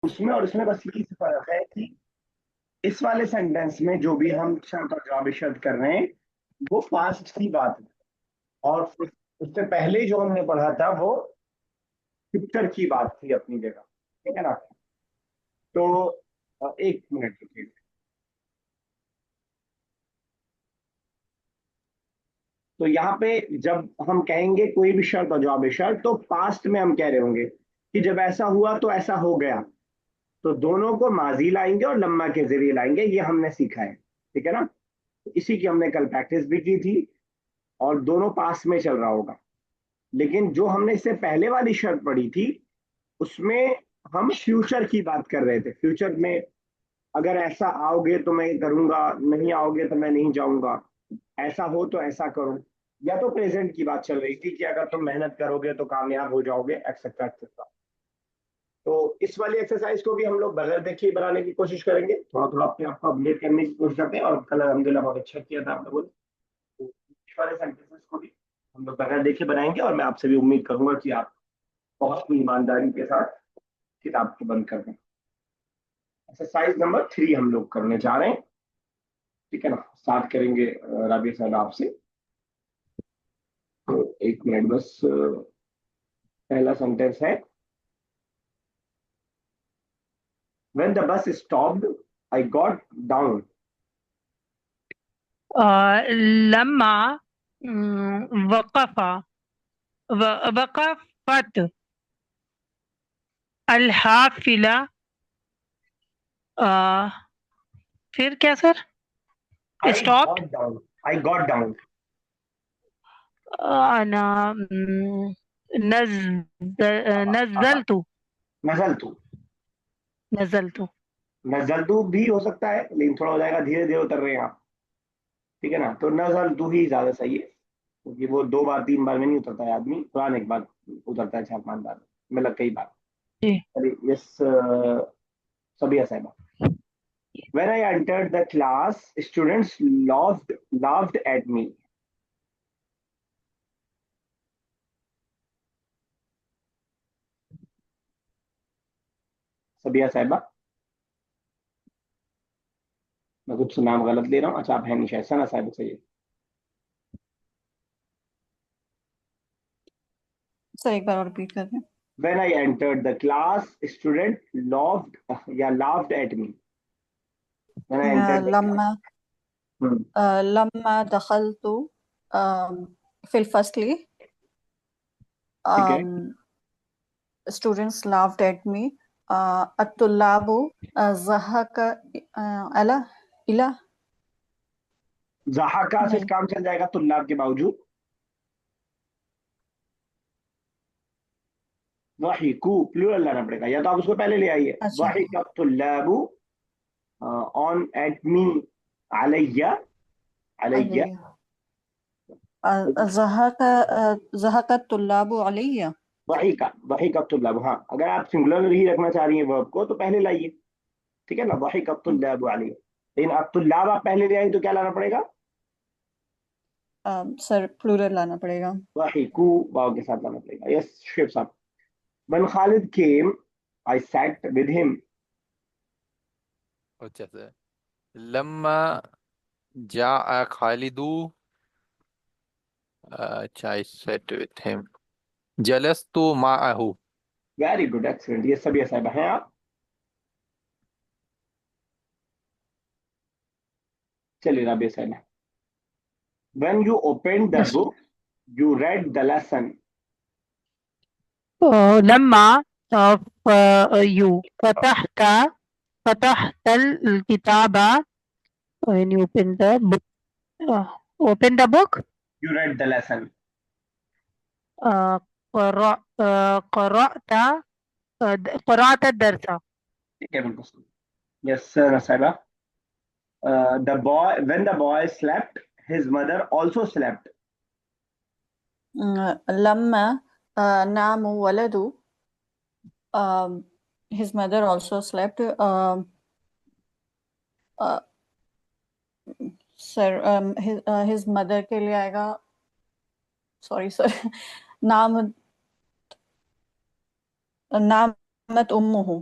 اس میں اور اس میں بس یہ فرق ہے کہ اس والے سینٹینس میں جو بھی ہم شرط اور جواب شرط کر رہے ہیں وہ پاسٹ کی بات ہے، اور اس سے پہلے جو ہم نے پڑھا تھا وہ فیوچر کی بات تھی اپنی جگہ، ٹھیک ہے نا؟ تو ایک منٹ رکیے. تو یہاں پہ جب ہم کہیں گے کوئی بھی شرط اور جواب شرط تو پاسٹ میں ہم کہہ رہے ہوں گے کہ جب ایسا ہوا تو ایسا ہو گیا، تو دونوں کو ماضی لائیں گے اور لمحہ کے ذریعے لائیں گے، یہ ہم نے سیکھا ہے، ٹھیک ہے نا؟ اسی کی ہم نے کل پریکٹس بھی کی تھی، اور دونوں پاس میں چل رہا ہوگا. لیکن جو ہم نے اس سے پہلے والی شرط پڑھی تھی اس میں ہم فیوچر کی بات کر رہے تھے. فیوچر میں اگر ایسا آؤ گے تو میں کروں گا، نہیں آؤ گے تو میں نہیں جاؤں گا، ایسا ہو تو ایسا کرو. یا تو پریزنٹ کی بات چل رہی تھی کہ اگر تم محنت کرو گے تو کامیاب ہو جاؤ گے، ایکسیٹرا ایکسیٹرا. تو اس والی ایکسرسائز کو بھی ہم لوگ بغیر دیکھے ہی بنانے کی کوشش کریں گے، تھوڑا تھوڑا اپنے آپ کو اپڈیٹ کرنے کی کوشش کرتے ہیں، اور کل الحمدللہ بہت اچھا کیا تھا آپ لوگوں نے. تو اس والے سینٹینسز کو بھی ہم لوگ بغیر دیکھے بنائیں گے، اور میں آپ سے بھی امید کروں گا کہ آپ بہت ہی ایمانداری کے ساتھ کتاب کو بند کر دیں. ایکسرسائز نمبر 3 ہم لوگ کرنے جا رہے ہیں، ٹھیک ہے نا؟ اسٹارٹ کریں گے رابعہ صاحب آپ سے. تو ایک منٹ بس. پہلا سینٹینس ہے when the bus stopped I got down. لما وقفت الحافلة. پھر کیا سر؟ اسٹاپڈ. I got down. انا نزلت نزلت. نزلت نزلت بھی ہو سکتا ہے لیکن تھوڑا ہو جائے گا، دھیرے دھیرے اتر رہے ہیں آپ، ٹھیک ہے نا؟ تو نزلت ہی زیادہ صحیح ہے، کیونکہ وہ 2 بار 3 بار میں نہیں اترتا ہے آدمی، قرآن ایک بار اترتا ہے 4 5 بار، مطلب کئی بار. جی. چلیے یس. سبیہ صاحبہ. When I entered the class, students laughed at me. Sabiya صاحبہ. میں کچھ نام غلط لے رہا ہوں. اچھا آپ ہیں نہیں شاید. ثنا صاحب صحیح ہے. سر ایک بار ریپیٹ کر دیں. When I entered the class, student laughed at me. When I entered the class. لما دخلت في الفصل ٹھیک ہے. students laughed at me. الطلاب ضحك إلى ضحکا سے نہیں کام چل جائے گا طلاب کے باوجود. ضحکو پلورل لانا پڑے گا، یا تو آپ اس کو پہلے لے آئیے. اچھا ضحک الطلاب on at me. علیہ. علیہ. ضحك الطلاب علي. ضحک الطلاب. ہاں اگر آپ سنگولر ہی رکھنا چاہ رہی ہیں ورب کو تو پہلے لائیے، ٹھیک ہے نا؟ ضحک الطلاب علیہ. لیکن الطلاب آپ پہلے لے آئیں تو کیا لانا پڑے گا؟ سر پلورل لانا پڑے گا. ضحکو واو کے ساتھ لانا پڑے گا. یس شیف صاحب. When Khalid came, I sat with him. اچھا سر. لما جاء خالد. اچھا I sat with him. جلست معه. Very good, excellent. یہ سبھی صاحبہ ہیں آپ. چلیے رابعہ صاحبہ. When you opened the book, you read the lesson. لما فتحت الكتاب. when you open the book. Open the book. You read the lesson. قرأت الدرس. ٹھیک ہے بالکل. Yes sir صاحبہ. When the boy slept, his mother also slept. لما نام ولد his mother also slept. سر his mother کے لیے آئے گا. Sorry sir. نامت امہ.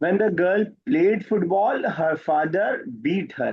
when the girl played football her father beat her.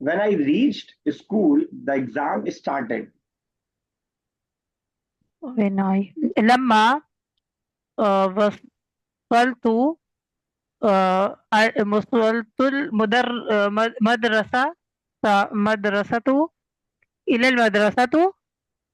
when I reached school the exam started. when I لما وصلت وصلت مدرسة إلى المدرسة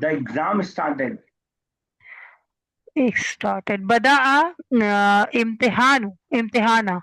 The exam started. started بدأ امتحانه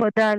بدأ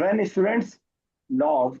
when students laughed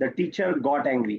the teacher got angry.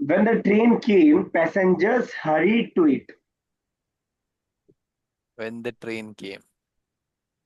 when the train came passengers hurried to it. When the train came,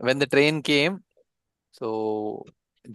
When the train came, so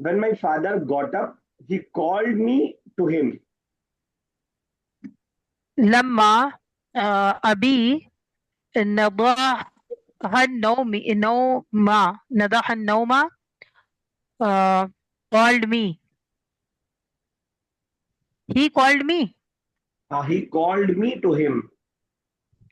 when my father got up he called me to him. لما أبي نضح نضح النوم called me. He called me. He called me to him,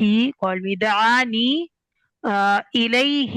he called me. دعاني إليه.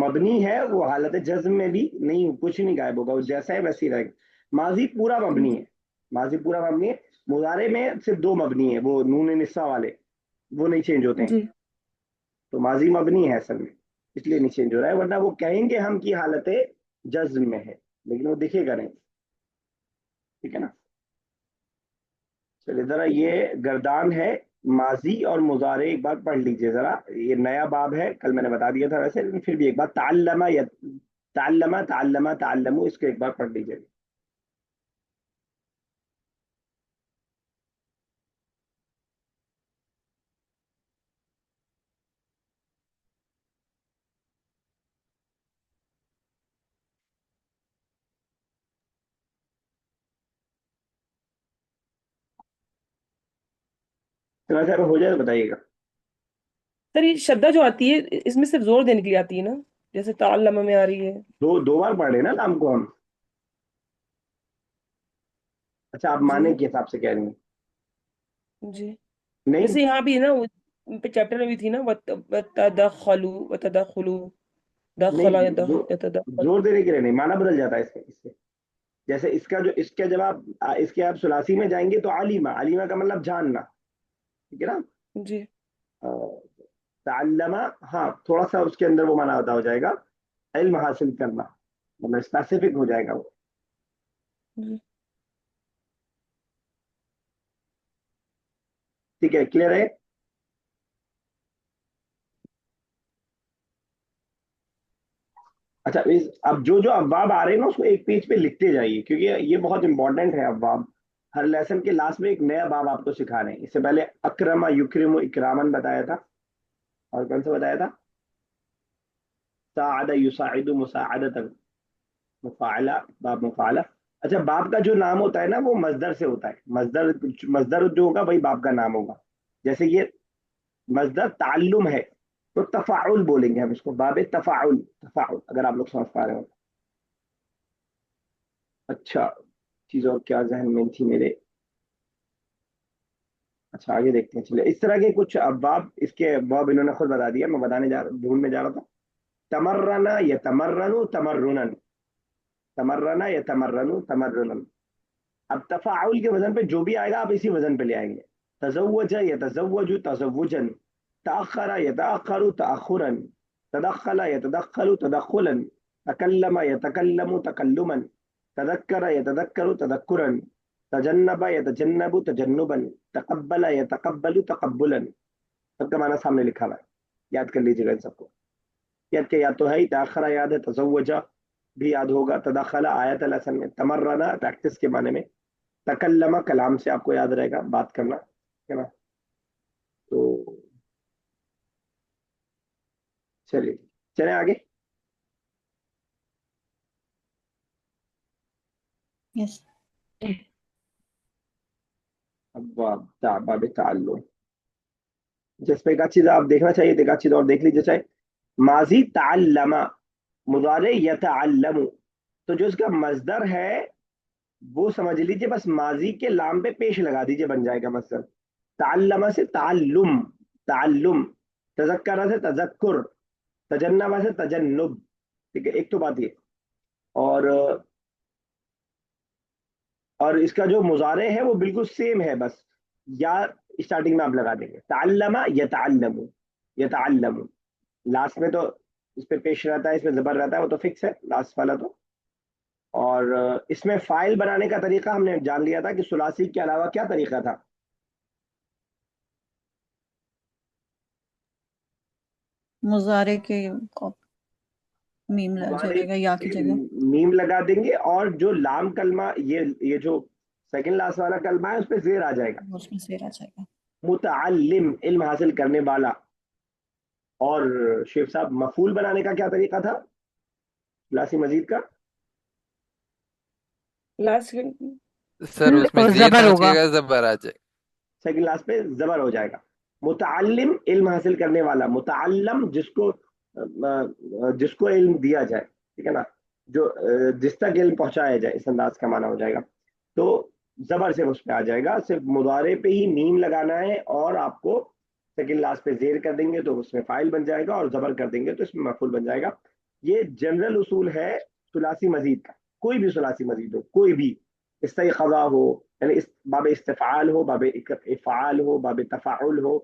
مبنی ہے وہ حالت جزم میں بھی نہیں، کچھ نہیں غائب ہوگا، وہ جیسا ہے ویسے ہی رہے گا. ماضی پورا مبنی ہے، ماضی پورا مبنی ہے. مضارع میں صرف دو مبنی ہے، وہ نون نساء والے، وہ نہیں چینج ہوتے ہیں. جی تو ماضی مبنی ہے اصل میں، اس لیے نہیں چینج ہو رہا ہے، ورنہ وہ کہیں گے ہم کی حالت جزم میں ہے، لیکن وہ دکھے گا نہیں. ٹھیک ہے نا. چلیے ذرا یہ گردان ہے ماضی اور مضارع، ایک بار پڑھ لیجئے ذرا. یہ نیا باب ہے، کل میں نے بتا دیا تھا ویسے، لیکن پھر بھی ایک بار تعلم یا تعلم تعلم تعلم، اس کو ایک بار پڑھ لیجئے. چلو صاحب ہو جائے تو بتائیے گا. سر، یہ شدہ جو آتی ہے اس میں صرف زور دینے کے لیے آتی ہے نا، جیسے تعلم میں آ رہی ہے. دو بار پڑھ رہے ہیں نا نام کو ہم. اچھا آپ جی معنی کے حساب سے کہہ رہی ہیں. جی. نہیں جیسے یہاں بھی ہے نا، چیپٹر میں بھی تھی نا، وَتَدَخَّلُوا وَتَدَخُلُوا، دخلا یا نہیں یتدخل. زور دینے کے لیے نہیں، معنی بدل جاتا ہے اس سے. جیسے اس کا جب آپ اس کے آپ ثلاثی میں جائیں گے تو علیمہ، علیمہ کا مطلب جاننا. ٹھیک ہے نا. جی تعلمہ، ہاں تھوڑا سا اس کے اندر وہ معنی ہوتا ہو جائے گا، علم حاصل کرنا، مطلب اسپیسیفک ہو جائے گا وہ. جی. ٹھیک ہے، کلیئر ہے. اچھا اب جو ابواب آ رہے ہیں نا اس کو ایک پیج پہ لکھتے جائیے، کیونکہ یہ بہت امپورٹنٹ ہے ابواب. ہر لیسن کے لاسٹ میں ایک نیا باب آپ کو سکھا رہے ہیں. اس سے پہلے اکرما یکرم اکرامن بتایا تھا، اور کون سا بتایا تھا؟ ساعد یساعد مساعدتا، مفاعلہ، باب مفاعلہ. اچھا باب کا جو نام ہوتا ہے نا وہ مصدر سے ہوتا ہے، مصدر جو ہوگا وہی باب کا نام ہوگا. جیسے یہ مصدر تعلم ہے تو تفاعل بولیں گے ہم اس کو، باب تفاعل، تفاعل، اگر آپ لوگ سمجھ پا رہے ہو. اچھا چیز اور کیا ذہن میں تھی میرے. اچھا آگے دیکھتے ہیں. چلے اس طرح کے کچھ ابواب، اس کے ابواب انہوں نے خود بتا دیا، میں بتانے جا رہا، ڈھونڈ میں جا رہا تھا. تمرنا یتمرن تمرنا، تمرنا یتمرن تمرنا. اب تفاعل کے وزن پہ جو بھی آئے گا آپ اسی وزن پہ لے آئیں گے. تزوج یتزوج تزوجا، تأخر یتأخر تأخرا، تدخل یتدخل تدخلا، تکلم یتکلم تکلما، تذکر یتذکر تذکرا، تجنب یتجنب تجنبا، تقبل یتقبل تقبلا. سب کا معنی سامنے لکھا ہوا ہے، یاد کر لیجیے گا ان سب کو. یاد کے یا تو ہے، تاخرہ یاد ہے، تزوجہ بھی یاد ہوگا، تدخلہ آیت الحسن میں، تمرنا پریکٹس کے معنی میں، تکلمہ کلام سے آپ کو یاد رہے گا، بات کرنا. ٹھیک ہے نا. تو چلیے چلیں آگے. یس. اب باب تعلم، جس پہ ایک آدھ چیز آپ دیکھنا چاہیے، ایک آدھ چیز اور دیکھ لیجیے. چاہے ماضی تعلم، مضارع یتعلم، تو جو اس کا مصدر ہے وہ سمجھ لیجیے، بس ماضی کے لام پہ پیش لگا دیجیے، بن جائے گا مصدر. تعلم سے تعلم، تعلم. تذکرہ سے تذکر، تجنب سے تجنب. ٹھیک ہے، ایک تو بات یہ. اور اس کا جو مضارع ہے وہ بالکل سیم ہے، بس یا اسٹارٹنگ میں آپ لگا دیں گے. تعلم یتعلم، یتعلم لاسٹ میں تو اس پہ پیش رہتا ہے، اس میں زبر رہتا ہے، وہ تو فکس ہے لاسٹ والا تو. اور اس میں فائل بنانے کا طریقہ ہم نے جان لیا تھا کہ ثلاثی کے علاوہ کیا طریقہ تھا. مضارع کے میم لگ مضارع جائے گا یا کی جگہ. میم لگا دیں گے، اور جو لام کلمہ، یہ جو سیکنڈ لاسٹ والا کلمہ ہے اس پہ زیر آ جائے گا. اس میں سے رہ جائے گا. متعلم، علم حاصل کرنے والا. اور شیخ صاحب مفعول بنانے کا کیا طریقہ تھا لاسی مزید کا؟ لاسٹ. سر اس میں زیر زبر نہ ہوگا. چاہیے گا، زبر آ جائے. سیکنڈ لاسٹ پہ زبر ہو جائے گا. متعلم علم حاصل کرنے والا، متعلم جس کو علم دیا جائے. ٹھیک ہے نا، جو جس تک علم پہنچایا جائے، اس انداز کا معنی ہو جائے گا. تو زبر سے اس پہ آ جائے گا، صرف مضارع پہ ہی میم لگانا ہے، اور آپ کو سیکنڈ لاسٹ پہ زیر کر دیں گے تو اس میں فائل بن جائے گا، اور زبر کر دیں گے تو اس میں مفعول بن جائے گا. یہ جنرل اصول ہے ثلاثی مزید کا، کوئی بھی ثلاثی مزید ہو، کوئی بھی استیقظا ہو، یعنی باب استفعال ہو، باب افعال ہو، باب تفاعل ہو،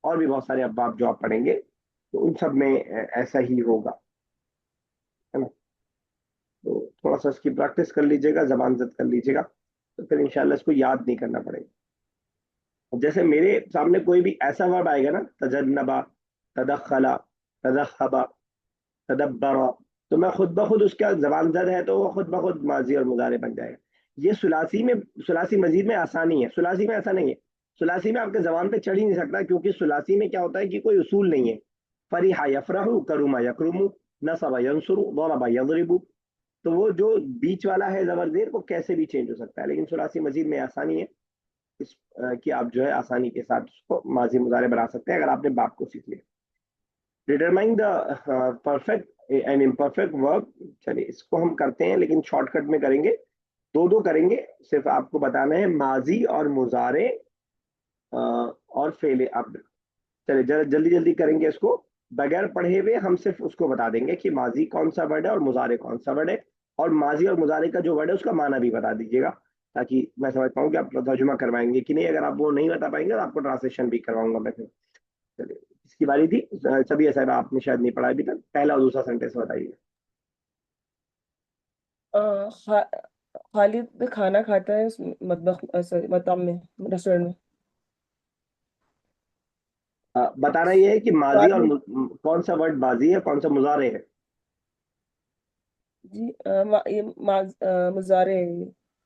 اور بھی بہت سارے ابواب جو آپ پڑھیں گے تو ان سب میں ایسا ہی ہوگا، ہے نا؟ تو تھوڑا سا اس کی پریکٹس کر لیجیے گا، زبان زد کر لیجیے گا، تو پھر انشاءاللہ اس کو یاد نہیں کرنا پڑے گا. جیسے میرے سامنے کوئی بھی ایسا ورڈ آئے گا نا، تجنبا، تدخلا، تدخبا، تدبرا، تو میں خود بخود اس کا زبان زد ہے تو وہ خود بخود ماضی اور مضارع بن جائے گا. یہ ثلاثی مزید میں آسانی ہے، ثلاثی میں ایسا نہیں ہے. ثلاثی میں آپ کے زبان پہ چڑھ ہی نہیں سکتا، کیونکہ ثلاثی میں کیا ہوتا ہے کہ کوئی اصول نہیں ہے. فریحا یفرح، کروما یکرم، نصب ینصر، ضرب یضرب، تو وہ جو بیچ والا ہے زبر زیر وہ کیسے بھی چینج ہو سکتا ہے. لیکن ثلاثی مزید میں آسانی ہے اس کہ آپ جو ہے آسانی کے ساتھ اس کو ماضی مضارع بنا سکتے ہیں اگر آپ نے باپ کو سیکھ لیا. Determine the perfect and imperfect ورب، چلیے اس کو ہم کرتے ہیں لیکن شارٹ کٹ میں کریں گے، دو کریں گے. صرف آپ کو بتانا ہے ماضی اور مضارع اور فعل امر. چلیے جلدی جلدی کریں گے اس کو بغیر پڑھے ہوئے. ہم صرف اس کو بتا دیں گے کہ ماضی کون سا ورڈ ہے اور مضارع کون سا ورڈ ہے، اور ماضی اور مضارع کا جو ورڈ ہے اس کا معنی بھی بتا دیجیے گا، تاکہ میں سمجھ پاؤں کہ آپ ترجمہ کروائیں گے کہ نہیں. اگر آپ وہ نہیں بتا پائیں گے تو آپ کو ٹرانسلیشن بھی کرواؤں گا میں پھر. چلیے اس کی باری تھی. سبھی صاحب آپ نے شاید نہیں پڑھا ابھی تک، پہلا اور دوسرا سینٹینس بتائیے. خالد کھانا کھاتا ہے اس مطبخ مطعم میں، ریسٹورینٹ میں. بتانا یہ ہے کہ ماضی اور ماضی. کون سا ورڈ ماضی ہے کون سا مضارع ہے. جی یہ مضارع ہے یہ.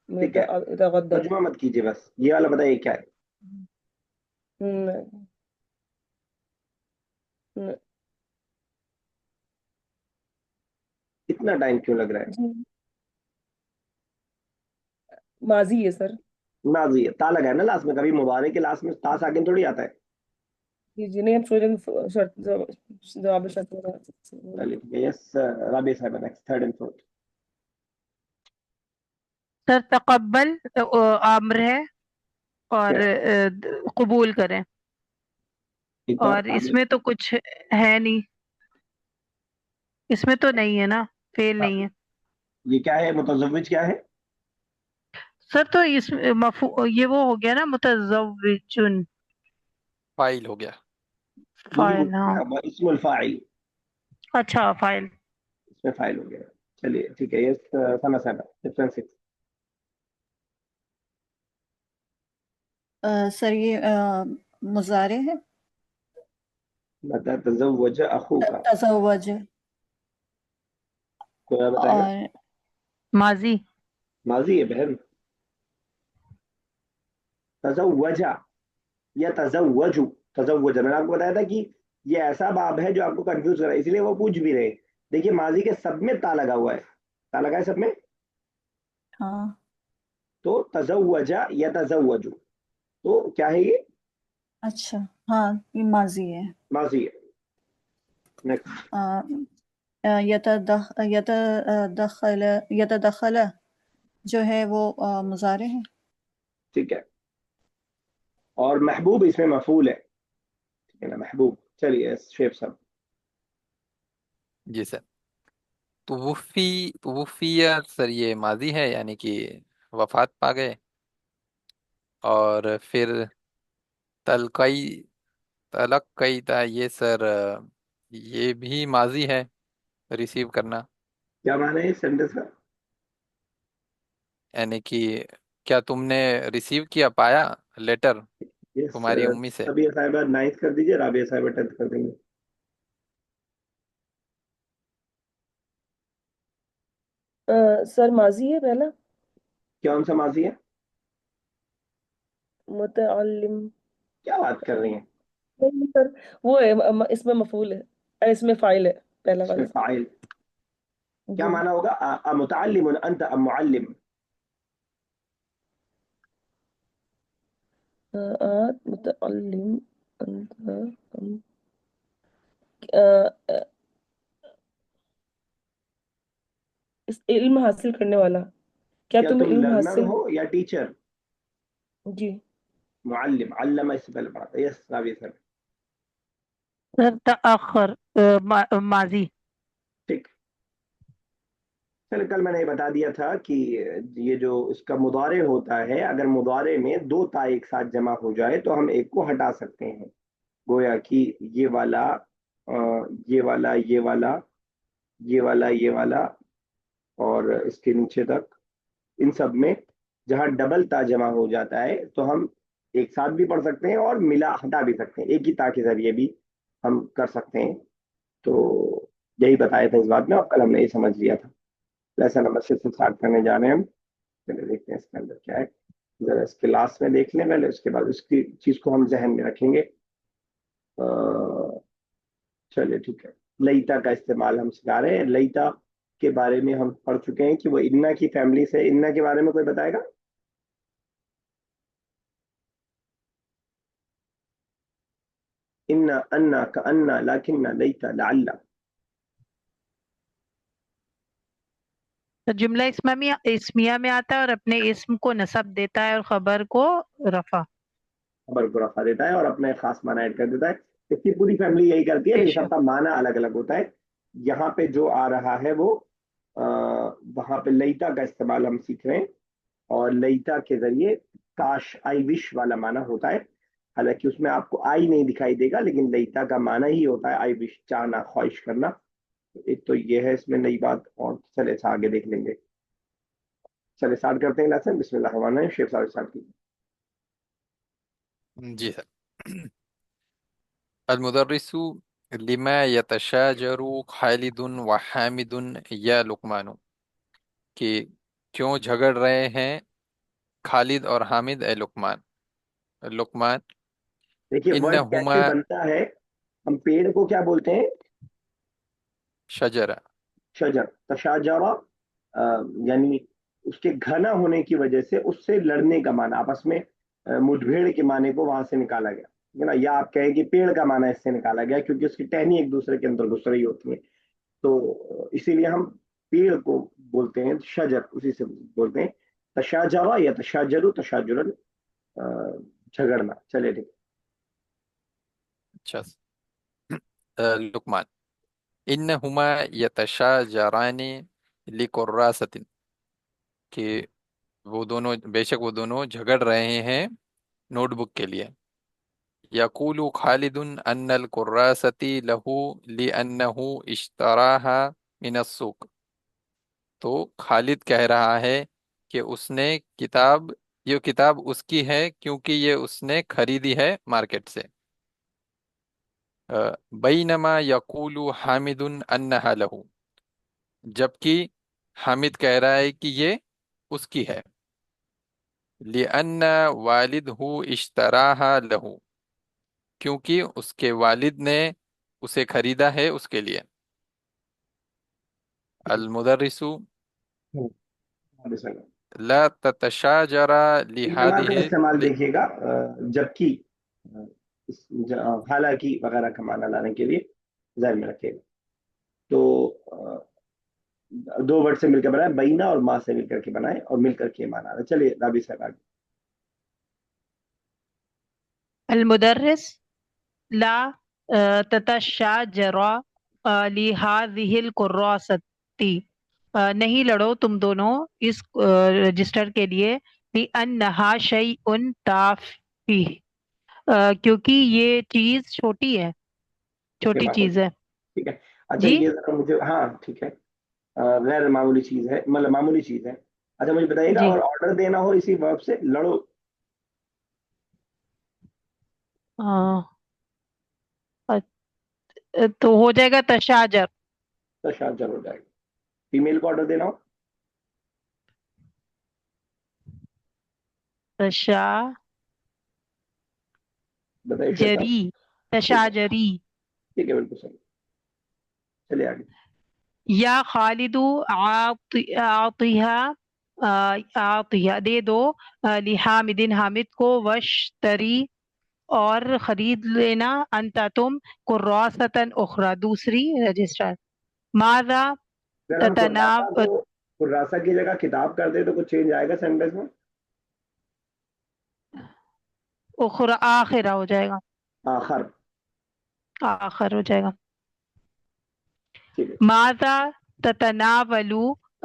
ٹھیک ہے، متغدر. ترجمہ مت کیجیے، بس یہ والا بتائیے کیا ہے. ہم، اتنا ٹائم کیوں لگ رہا ہے. جی ماضی ہے سر. ماضی ہے، تا لگا ہے نا لاسٹ میں. کبھی مضارع کے لاسٹ میں تا ساکن تھوڑی آتا ہے. جی جی نہیں ہم سوچ رہے ہیں جواب شرط ہوگا. چلیے ٹھیک ہے. یس رابع صاحب نیکسٹ، تھرڈ اینڈ فورتھ. سر تقبل امر ہے اور قبول کریں، ایک بار اور اس میں تو کچھ ہے نہیں، اس میں تو نہیں ہے نا، فیل نہیں ہے. یہ کیا ہے، متزوج کیا ہے. سر تو اس یہ وہ ہو گیا نا متزوجن، فائل ہو گیا. فائل. ہاں اسم الفاعل، اچھا فائل. اس میں فائل ہو گیا. چلیے ٹھیک ہے. یس سنا صاحب ڈفرنس. سر یہ مضارع ہے. متى تزوج اخوك، تزوج کوئی اور بتائے گا. اور ماضی. ماضی ہے بہن. تزوج یا تزوج، تزوج میں نے آپ کو بتایا تھا کہ یہ ایسا باب ہے جو آپ کو کنفیوز کرا ہے، اس لیے وہ پوچھ بھی رہے. دیکھیے ماضی کے سب میں تا لگا ہوا ہے، تا لگا ہے سب میں. ہاں. تو تزوج یا تزوج، تو کیا ہے یہ، اچھا ہاں یہ ماضی ہے. ماضی ہے. نیکسٹ. یتدخل جو ہے وہ مضارع ہے. ٹھیک ہے. اور محبوب اس میں مفعول ہے، ٹھیک ہے نا، محبوب. چلیے شیف صاحب. جی سر. توفی سر یہ ماضی ہے، یعنی کہ وفات پا گئے. اور پھر تلقی تلقی تھا یہ سر، یہ بھی ماضی ہے، ریسیو کرنا. کیا معنی ہے اس سینٹینس کا. یعنی کہ کیا تم نے ریسیو کیا، پایا لیٹر یس تمہاری امی سے. سبھی صاحبہ 9th کر دیجیے، رابعہ صاحبہ 10th کر دیں گے. سر ماضی ہے پہلا. کون سا ماضی ہے، متعلم. کیا بات کر رہی ہیں. نہیں سر وہ ہے اس میں مفعول ہے، اس میں فاعل ہے پہلا اس والا. میں فاعل، کیا جی معنی ہوگا، متعلم انت ام معلم. متعلم انت اس علم حاصل کرنے والا. کیا کیا تم تم علم لرنر حاصل. ہو یا ٹیچر. جی معلم، علم اس سے پہلے پڑھا تھا. یس رابعہ صاحب. سر تأخر ماضی. ٹھیک. چل کل میں نے یہ بتا دیا تھا کہ یہ جو اس کا مضارع ہوتا ہے، اگر مضارع میں دو تا ایک ساتھ جمع ہو جائے تو ہم ایک کو ہٹا سکتے ہیں. گویا کہ یہ والا یہ والا یہ والا یہ والا یہ والا اور اس کے نیچے تک، ان سب میں جہاں ڈبل تا جمع ہو جاتا ہے تو ہم ایک ساتھ بھی پڑھ سکتے ہیں اور ملا ہٹا بھی سکتے ہیں، ایک ہی تا کے ذریعے بھی ہم کر سکتے ہیں. تو یہی بتایا تھا اس بات میں، اور کل ہم نے یہ سمجھ لیا تھا. لیسن نمبر 6 سے اسٹارٹ کرنے جا رہے ہیں ہم. چلے دیکھتے ہیں اس کے اندر کیا ہے. ذرا اس کے لاسٹ میں دیکھ لیں پہلے، اس کے بعد اس کی چیز کو ہم ذہن میں رکھیں گے. چلیے ٹھیک ہے. لیتا کا استعمال ہم سکھا رہے ہیں. لیتا کے بارے میں ہم پڑھ چکے ہیں کہ وہ انا کی فیملی سے. انا کے بارے میں کوئی بتائے گا؟ انا، انا کا انا، لیکن لیتا، لعل. تو جملہ اسمیہ میں آتا ہے اور اپنے اسم کو نصب دیتا ہے اور خبر کو رفع. خبر کو رفع دیتا ہے اور اپنے خاص معنی ایڈ کر دیتا ہے. اس کی پوری فیملی یہی کرتی ہے، بے لیکن سب شک. کا معنی الگ الگ ہوتا ہے. یہاں پہ جو آ رہا ہے وہ وہاں پہ لیتا کا استعمال ہم سیکھ رہے ہیں، اور لیتا کے ذریعے کاش، آئی وش والا معنی ہوتا ہے. حالانکہ اس میں آپ کو آئی نہیں دکھائی دے گا، لیکن لیتا کا معنی ہی ہوتا ہے آئی وش، چاہنا، خواہش کرنا. ایک تو یہ ہے اس میں نئی بات. اور چلے اچھا آگے دیکھ لیں گے. چلے اسٹارٹ کرتے ہیں لیسن. بسم اللہ الرحمن الرحیم. شیخ صاحب اسٹارٹ کیجیے. جی سر. المدرس لما يتشاجر خالد وحامد یا لقمان، کہ کیوں جھگڑ رہے ہیں خالد اور حامد اے لقمان. لقمان دیکھیے ورڈ انہما کیسے بنتا ہے. ہم پیڑ کو کیا بولتے ہیں؟ شجرہ. شجر. تشاجرہ یعنی اس کے گھنا ہونے کی وجہ سے اس سے لڑنے کا معنی، آپس میں مٹبھیڑ کے معنی کو وہاں سے نکالا گیا. ہے نا؟ یا آپ کہیں کہ پیڑ کا معنی اس سے نکالا گیا کیونکہ اس کی ٹہنی ایک دوسرے کے اندر گھس رہی ہوتی ہیں. تو اسی لیے ہم پیڑ کو بولتے ہیں شجر، اسی سے بولتے ہیں. تشاجرہ یا تشاجرو، تشاجرن جھگڑنا. چلے ٹھیک. اچھا. لقمان انہما یتشاجران لقراست، کہ وہ دونوں، بے شک وہ دونوں جھگڑ رہے ہیں نوٹ بک کے لیے. یقول خالد ان القراست له لأنه اشتراها من السوق، تو خالد کہہ رہا ہے کہ اس نے کتاب، یہ کتاب اس کی ہے کیونکہ یہ اس نے خریدی ہے مارکیٹ سے. بینما یقول حامد انہا له، جبکہ حامد کہہ رہا ہے کہ یہ اس کی ہے. لأن والدہ اشتراها له، کیونکہ اس کے والد نے اسے خریدا ہے اس کے لیے. المدرس لا تتشاجر انما کا لهذه استعمال دیکھیے گا جبکہ حالانکہ وغیرہ کا معنی لانے کے لیے ذہن میں رکھیے گا. تو دو ورڈ سے مل کر بنائے، بینا اور ماں سے مل کر کے بنائے اور مل کر کے معنی آ رہا. چلیے رابی صاحب آگے. المدرس لا تتشاجر لهذه الكراسة، نہیں لڑو تم دونوں اس رجسٹر کے لیے. لأنها شيء تافه، کیونکہ یہ چیز چھوٹی ہے، اس کے چھوٹی بعد چیز ہے. ٹھیک ہے. اچھا جی یہ ذرا مجھے، ہاں ٹھیک ہے، غیر معمولی چیز ہے، مطلب معمولی چیز ہے. اچھا مجھے بتائیے گا، جی. اور آرڈر دینا ہو اسی ورب سے، لڑو. تو ہو جائے گا تشاجر. تو شاید ہو جائے گا. فیمیل کو آرڈر دینا ہو تشاجری، بتائیے شیخ صاحب. ٹھیک ہے، تشاجری. ٹھیک ہے، بالکل صحیح. چلیے آگے. یا خالد اعطیها، اعطیها دے دو، لحامد حامد کو، وشتری اور خرید لینا، انتا تم، کراستا اخرى دوسری رجسٹر. ماذا اگر ہم کراسا تتناوب، کو کراسا کی جگہ کتاب کر دے تو کچھ چینج آئے گا سینٹینس میں؟ اخرى آخرہ ہو جائے گا، آخر. آخر ہو جائے گا. ٹھیک ہے. ماذا تتناولو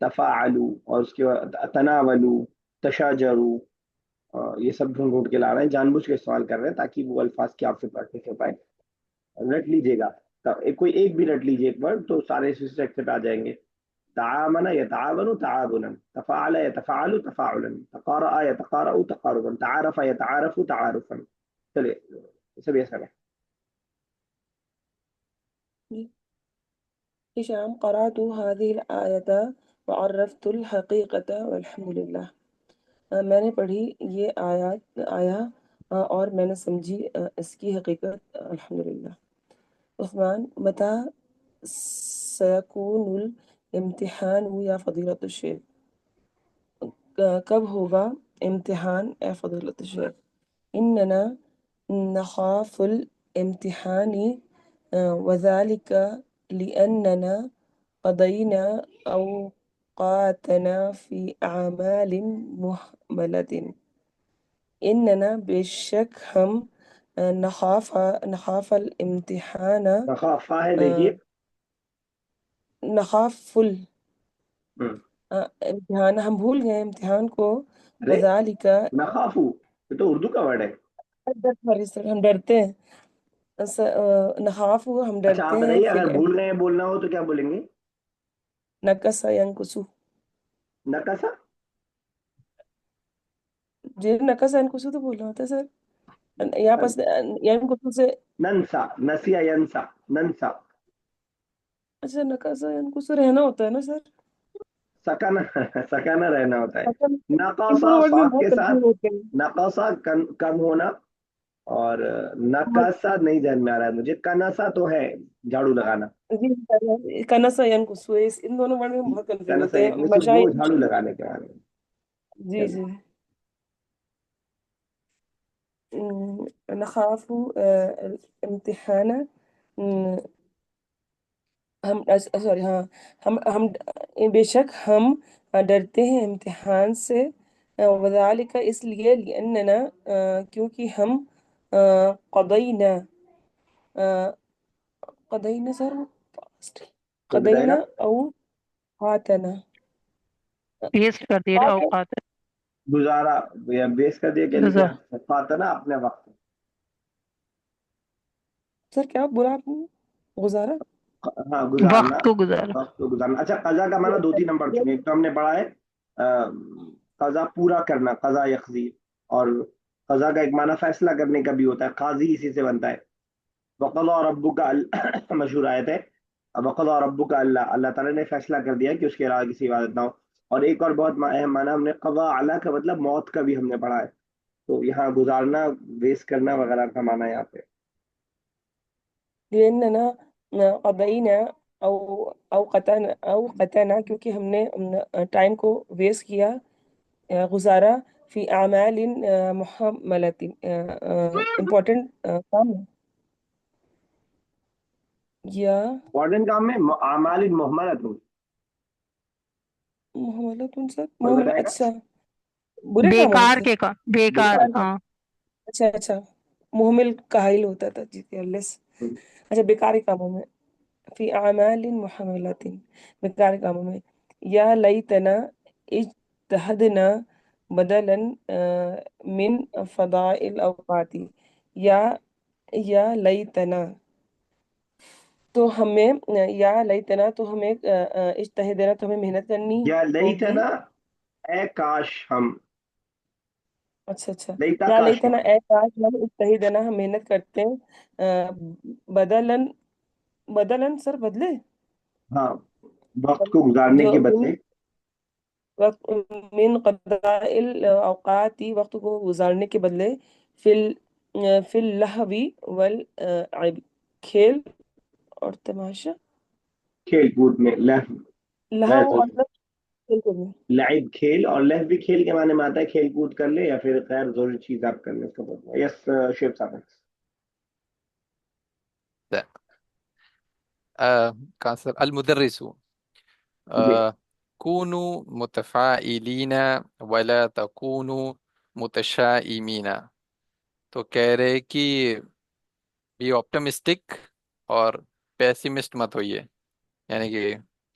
تفاعلوا، اور اس کے بعد تناولوا، تشاجروا، یہ سب ڈھونڈ ڈھونڈ کے لا رہے ہیں، جان بوجھ کے استعمال کر رہے ہیں تاکہ وہ الفاظ کی آپ سے پریکٹس ہو پائے. رٹ لیجیے گا، کوئی ایک بھی رٹ لیجیے ایک ورڈ تو سارے اسی سے پہ آ جائیں گے. تعامن يتعاون تعاونا، تفاعل يتفاعل تفاعلا، تقارأ يتقارأ تقاربا، تعارف يتعارف تعارفا. چلیے سب ایسا ہے. هشام قرأت هذه الآية وعرفت الحقيقة والحمد لله. میں نے پڑھی یہ آیا اور میں نے سمجھی اس کی حقیقت، الحمدللہ. عثمان متى سيكون الامتحان یا فضیلۃ الشیخ؟ کب ہوگا امتحان اے فضیلۃ الشیخ؟ اننا نخاف الامتحان وذلك لأننا قضينا أوقاتنا في أعمال مهملة. اننا بے شک ہم نخاف الامتحان نخافا ہے دیکھیے. نخاف ہم. امتحان، ہم بھول گئے امتحان کو. ارے وذالک نخافو یہ تو اردو کا ورڈ ہے. ہم ڈرتے ہیں. نخاف ہم اچھا ڈرتے آپ ہیں بتائیے، فی اگر بھول گئے بولنا ہو تو کیا بولیں گے؟ نقص ینقص. نقصا. جی نقص ینقص تو بولنا ہوتا ہے سر. یہاں پاس ینقص سے. ننسا، نسیا ینسا، ننسا. اچھا نقص ینقص رہنا ہوتا ہے نا سر. سکانا سکانا رہنا ہوتا ہے. ان نقصا دونوں ورڈ میں صاد بہت کے ساتھ، کنفیوز ہوتے ہیں. نقصا کم ہونا، اور نقصا نہیں ذہن میں آ رہا ہے مجھے. کنسا تو ہے جھاڑو لگانا. جی کنس ینقص، ان دونوں ورڈ میں ہم بہت کنفیوز کنسا ہوتے ایک ہیں. وہ جھاڑو لگانے کے بارے میں. جی چلو. جی. نخاف الامتحان. ہم سوری ہاں ہم بے شک ہم ڈرتے ہیں امتحان سے. وذالک اس لیے لأننا کیونکہ ہم قضینا قضینا سر کوئی بتائے گا؟ قضینا او فاتنا. پیسٹ کر دیے اوقات گزارا یا بیس کر دیا، کیا لکھا گزار ہے؟ فاتنا اپنے وقت. سر کیا بولا آپ نے؟ گزارا. ہاں گزارنا، وقت کو گزارا. وقت کو گزارنا. اچھا قضا کا معنی دو تین ہم پڑھ چکے ہیں. ایک تو ہم نے پڑھا ہے قضا پورا کرنا، قضا یقضی. اور قضا کا ایک معنی فیصلہ کرنے کا بھی ہوتا ہے، قاضی اسی سے بنتا ہے. وقضى ربک مشہور آیت ہے. وقضى ربک، اللہ تعالیٰ نے فیصلہ کر دیا کہ اس کے علاوہ کسی عبادت نہ ہو. اور ایک اور بہت اہم معنی ہم نے قضا علی کا مطلب موت کا بھی ہم نے پڑھا ہے. تو یہاں گزارنا، ویسٹ کرنا وغیرہ کا معنی یہاں پہ. لأننا قضینا او قتنا کیونکہ ہم نے ٹائم کو ویسٹ کیا، گزارا فی اعمال محملۃ امپورٹنٹ کام یا امپورٹنٹ کام میں اعمال محملۃ. محملۃ سر کوئی بتائے گا؟ اچھا برے کاموں میں بیکار سے. کے کام، بیکار. بیکار. ہاں اچھا اچھا محمل کاہل ہوتا تھا جی لیس. اچھا بیکاری کاموں میں. فی اعمال محملۃ بیکاری کاموں میں. یا لیتنا اجتہدنا بدلا من فضائل الاوقات. یا لیتنا تو ہمیں یا لیتنا تو ہمیں اجتہدنا تو ہمیں محنت کرنی یا ہوگی. لیتنا، اے کاش ہم. اچھا اچھا. لیتا یا کاش لیتنا ہم. اے کاش ہم اجتہدنا ہم محنت کرتے بدلن بدلن سر بدلے. ہاں وقت کو گزارنے جو کے بدلے. وقت من قضاء الاوقات وقت کو گزارنے کے بدلے فی اللہو والعب کھیل اور تماشا. کھیل کود میں لہو، غیر لہو اور ضروری. کھیل کود میں. لعب کھیل، اور لہو بھی کھیل کے معنی میں آتا ہے، کھیل کود کر لے یا پھر غیر ضروری چیز آپ کر لیں اس کا بدلہ. یس شیخ صاحب. کہاں سر المدرس جی كونوا متفائلین ولا تكونوا متشائمین. تو کہہ رہے کہ بی آپٹمسٹک اور پیسیمسٹ مت ہوئیے، یعنی کہ